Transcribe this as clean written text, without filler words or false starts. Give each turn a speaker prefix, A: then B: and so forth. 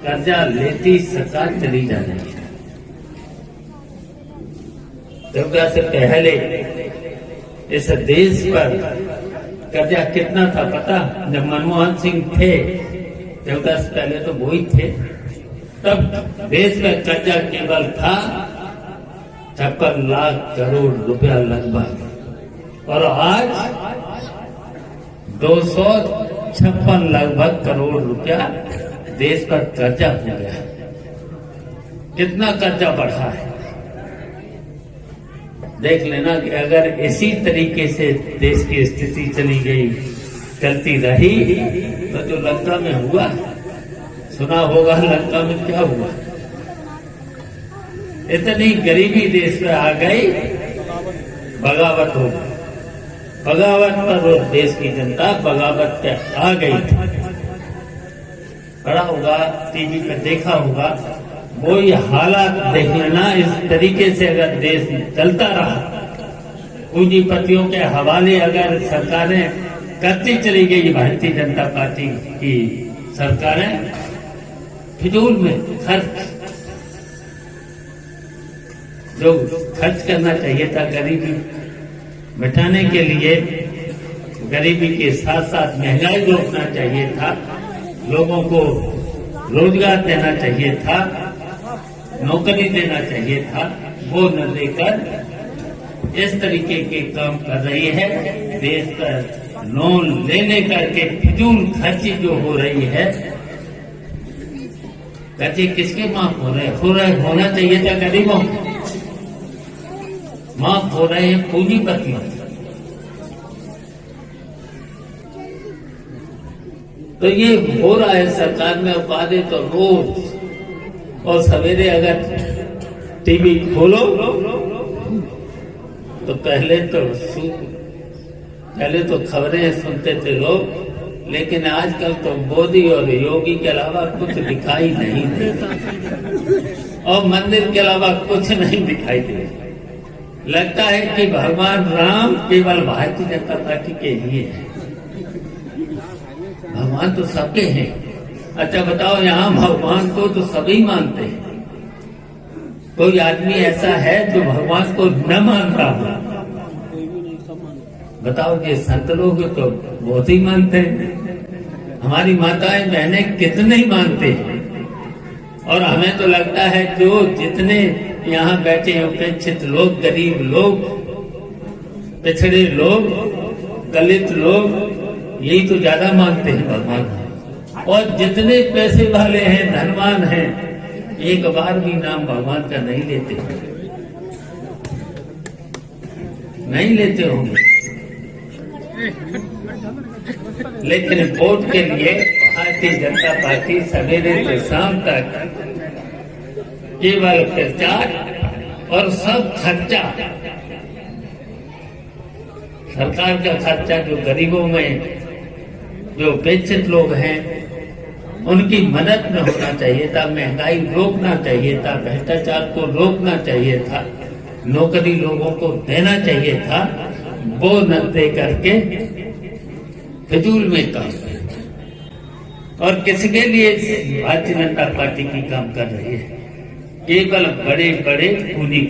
A: कर्जा लेती सरकार चली जा रही है। दुर्गा से पहले इस देश पर कर्जा कितना था पता? जब मनमोहन सिंह थे, दुर्गा से पहले तो वो ही थे, तब देश में कर्जा केवल था 56 लाख करोड़ रुपया लगभग, और आज 256 लगभग करोड़ रुपया देश पर कर्जा हो गया। कितना कर्जा बढ़ा है देख लेना कि अगर इसी तरीके से देश की स्थिति चलती रही तो जो लंका में हुआ, सुना होगा लंका में क्या हुआ। इतनी गरीबी देश में आ गई, बगावत हो गई। बगावत पर देश की जनता बगावत पे आ गई थी। पढ़ा होगा, टीवी पर देखा होगा, वो ये हालात देख लेना। इस तरीके से अगर देश चलता रहा, पूंजीपतियों के हवाले अगर सरकारें करती चली गई, भारतीय जनता पार्टी की सरकारें फिजूल में खर्च, जो खर्च करना चाहिए था गरीबी मिटाने के लिए, गरीबी के साथ साथ महंगाई रोकना चाहिए था, लोगों को रोजगार देना चाहिए था, नौकरी देना चाहिए था, वो न देकर इस तरीके के काम कर रही है। देश पर लोन लेने करके फिजूल खर्ची जो हो रही है, कर्जे किसके माफ हो रहे होना चाहिए था गरीबों को, माफ हो रहे हैं पूंजीपतियों। तो ये हो रहा है सरकार में वादे तो रोज, और सवेरे अगर टीवी खोलो तो पहले तो खबरें सुनते थे लोग, लेकिन आजकल तो मोदी और योगी के अलावा कुछ दिखाई नहीं देता, और मंदिर के अलावा कुछ नहीं दिखाई देता। लगता है कि भगवान राम केवल भारतीय जनता पार्टी के लिए है। भगवान तो सबके हैं। अच्छा बताओ, यहाँ भगवान को तो सभी मानते हैं, कोई आदमी ऐसा है जो भगवान को न मानता हो? बताओ, ये संत लोग तो बहुत ही मानते हैं, हमारी माताएं बहनें कितने ही मानते हैं। और हमें तो लगता है जो जितने यहाँ बैठे हैं उपेक्षित लोग, गरीब लोग, पिछड़े लोग, दलित लोग, यही तो ज्यादा मानते हैं भगवान। और जितने पैसे वाले हैं, धनवान हैं, एक बार भी नाम भगवान का नहीं लेते होंगे। लेकिन वोट के लिए भारतीय जनता पार्टी सवेरे से शाम तक केवल प्रचार और सब खर्चा, सरकार का खर्चा जो गरीबों में जो उपेक्षित लोग हैं उनकी मदद में होना चाहिए था, महंगाई रोकना चाहिए था, भ्रष्टाचार को रोकना चाहिए था, नौकरी लोगों को देना चाहिए था, वो न दे करके फिजूल में काम, और किसके लिए भारतीय जनता पार्टी की काम कर रही है? केवल बड़े बड़े पूंजी